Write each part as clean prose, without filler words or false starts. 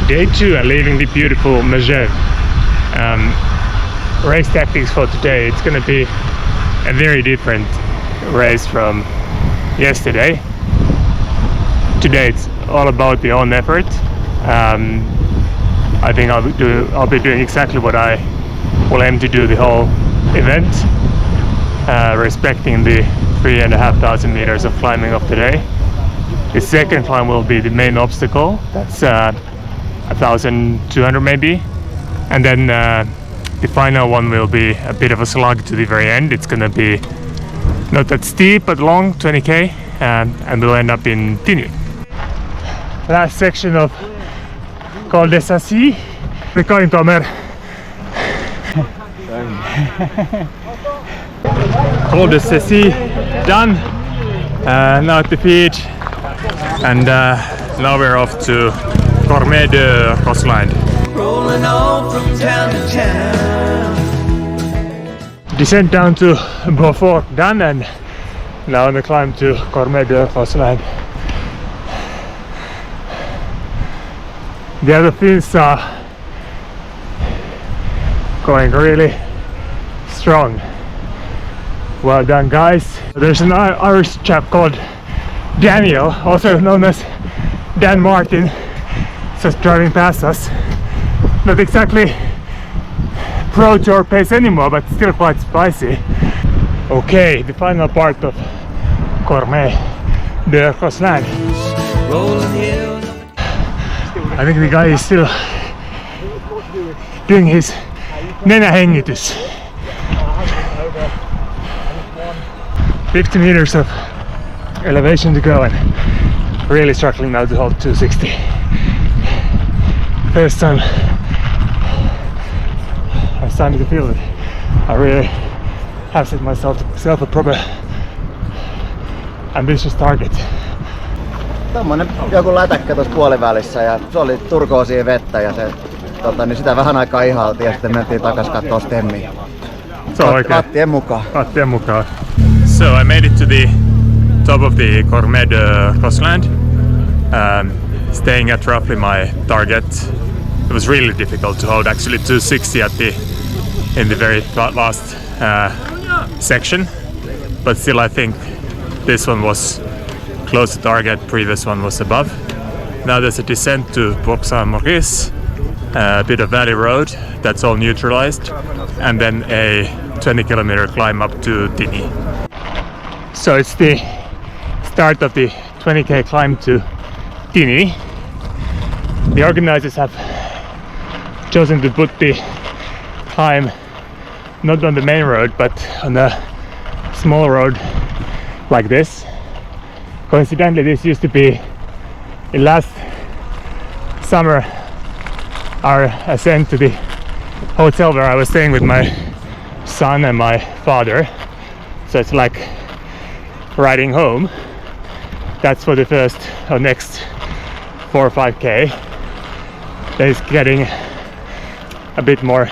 Day 2 and leaving the beautiful Megève. Race tactics for today, it's gonna be a very different race from yesterday. Today it's all about the own effort. I think I'll be doing exactly what I will aim to do the whole event, respecting the 3,500 meters of climbing of today. The second climb will be the main obstacle, that's 1,200 maybe, and then the final one will be a bit of a slug to the very end. It's gonna be not that steep but long, 20k, and we'll end up in Tigny. Last section of Col de Sassy. Recording, Tomer. Col de Sassy done. Now at the feet, and now we're off to Cormet de Coastline. Rolling on from town to town. Descent down to Beaufort done, and now on the climb to Cormet de Coastline. The other fins are going really strong. Well done, guys. There's an Irish chap called Daniel, also known as Dan Martin, just driving past us. Not exactly pro tour pace anymore, but still quite spicy. Okay, the final part of Cormet de Coastline. I think the guy is still doing his nenähengitys. 50 meters of elevation to go, and really struggling now to hold 260. First time I'm starting to feel it. I really have set myself a proper ambitious target. Tommonen joku lätäkkä tuossa puolivälissä, ja se oli turkoosia vettä, ja se, niin sitä vähän aikaa ihailtiin ja sitten mentiin takas kattoo stemmiä. Kattien mukaan. So I made it to the top of the Cormet de Coastline, staying at roughly my target. It was really difficult to hold, actually 260 in the very last section, but still I think this one was close to target, previous one was above. Now there's a descent to Bourg-Saint-Maurice, a bit of valley road that's all neutralized, and then a 20-kilometer climb up to Tigny. So it's the start of the 20k climb to Tigny. The organizers have chosen to put the climb not on the main road but on a small road like this. Coincidentally, this used to be, in last summer, our ascent to the hotel where I was staying with my son and my father. So it's like riding home. That's for the first or next 4 or 5k. Then it's getting a bit more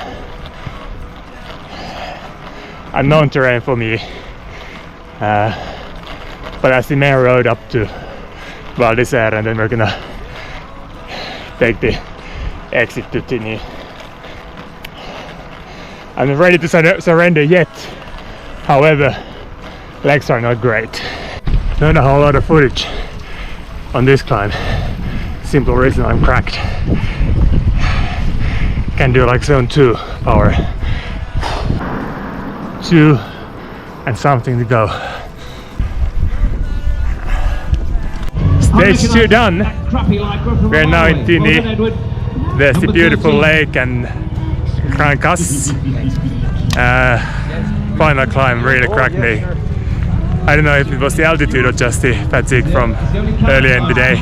unknown terrain for me. But that's the main road up to Val d'Isère, and then we're gonna take the exit to Tigny. I'm not ready to surrender yet. However, legs are not great. Not a whole lot of footage on this climb. Simple reason, I'm cracked. Can do like zone 2 power. 2 and something to go. Stage 2 done. We're now in Tigny. There's the beautiful lake and Grand Casse. Final climb really cracked me. I don't know if it was the altitude or just the fatigue from earlier in the day.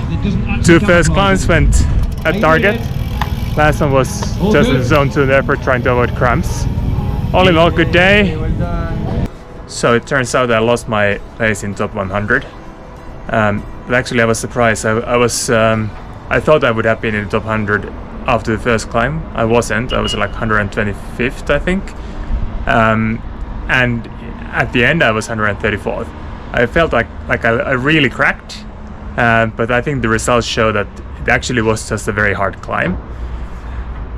2 first climbs went at target. Last one was just in zone 2 effort, trying to avoid cramps. All in all, good day. So it turns out I lost my place in top 100. But actually I was surprised. I thought I would have been in the top 100 after the first climb. I wasn't. I was like 125th, I think. And at the end I was 134th. I felt like I really cracked, but I think the results show that it actually was just a very hard climb.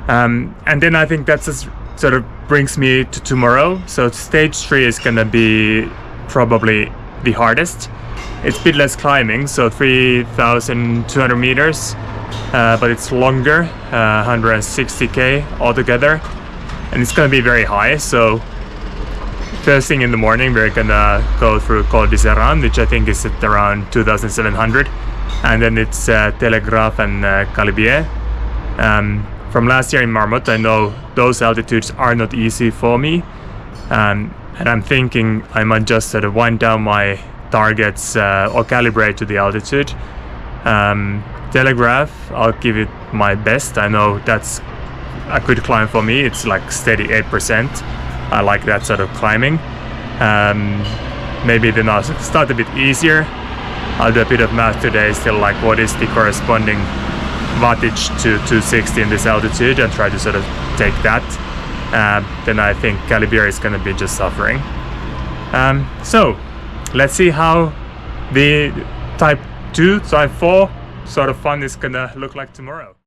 And then I think that's just sort of brings me to tomorrow. So stage 3 is gonna be probably the hardest. It's a bit less climbing, so 3,200 meters, but it's longer, 160k altogether, and it's gonna be very high. So first thing in the morning, we're gonna go through Col de Serran, which I think is at around 2,700, and then it's Telegraph and Calibier. From last year in Marmot, I know those altitudes are not easy for me, and I'm thinking I might just sort of wind down my targets or calibrate to the altitude. Telegraph, I'll give it my best. I know that's a good climb for me. It's like steady 8%. I like that sort of climbing. Maybe then I'll start a bit easier. I'll do a bit of math today, still like what is the corresponding wattage to 260 in this altitude, and try to sort of take that. Then I think Calibier is going to be just suffering. So let's see how the type 2, type 4 sort of fun is going to look like tomorrow.